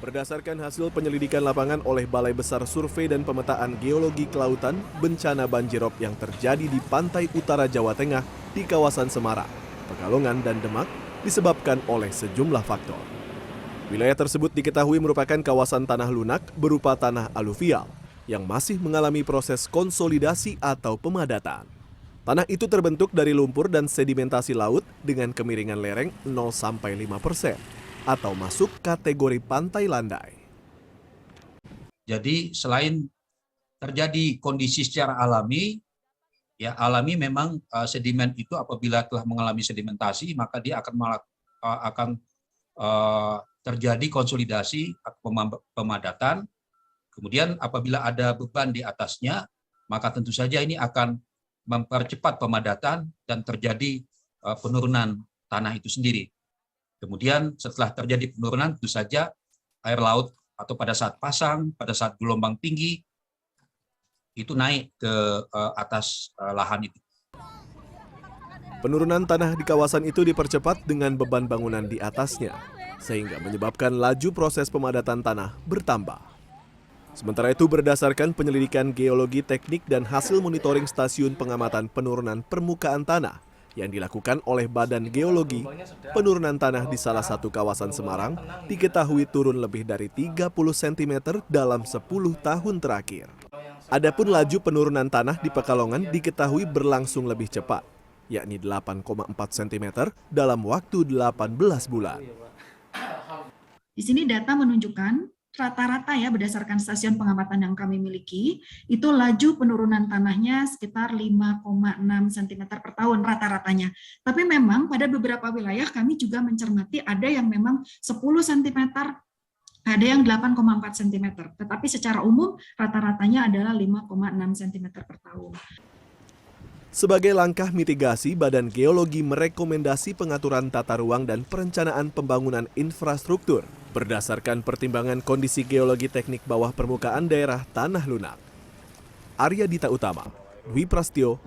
Berdasarkan hasil penyelidikan lapangan oleh Balai Besar Survei dan Pemetaan Geologi Kelautan, bencana banjirop yang terjadi di pantai utara Jawa Tengah di kawasan Semarang, Pekalongan, dan Demak disebabkan oleh sejumlah faktor. Wilayah tersebut diketahui merupakan kawasan tanah lunak berupa tanah aluvial yang masih mengalami proses konsolidasi atau pemadatan. Tanah itu terbentuk dari lumpur dan sedimentasi laut dengan kemiringan lereng 0-5%. Atau masuk kategori pantai landai. Jadi selain terjadi kondisi secara alami, ya alami memang sedimen itu apabila telah mengalami sedimentasi maka dia akan terjadi konsolidasi atau pemadatan. Kemudian apabila ada beban di atasnya, maka tentu saja ini akan mempercepat pemadatan dan terjadi penurunan tanah itu sendiri. Kemudian setelah terjadi penurunan, tentu saja air laut atau pada saat pasang, pada saat gelombang tinggi, itu naik ke atas lahan itu. Penurunan tanah di kawasan itu dipercepat dengan beban bangunan di atasnya, sehingga menyebabkan laju proses pemadatan tanah bertambah. Sementara itu berdasarkan penyelidikan geologi teknik dan hasil monitoring stasiun pengamatan penurunan permukaan tanah, yang dilakukan oleh Badan Geologi, penurunan tanah di salah satu kawasan Semarang diketahui turun lebih dari 30 cm dalam 10 tahun terakhir. Adapun laju penurunan tanah di Pekalongan diketahui berlangsung lebih cepat, yakni 8,4 cm dalam waktu 18 bulan. Di sini data menunjukkan rata-rata ya berdasarkan stasiun pengamatan yang kami miliki, itu laju penurunan tanahnya sekitar 5,6 cm per tahun rata-ratanya. Tapi memang pada beberapa wilayah kami juga mencermati ada yang memang 10 cm, ada yang 8,4 cm. Tetapi secara umum rata-ratanya adalah 5,6 cm per tahun. Sebagai langkah mitigasi, Badan Geologi merekomendasi pengaturan tata ruang dan perencanaan pembangunan infrastruktur berdasarkan pertimbangan kondisi geologi teknik bawah permukaan daerah tanah lunak. Arya Dita Utama, Dwi Prasetyo,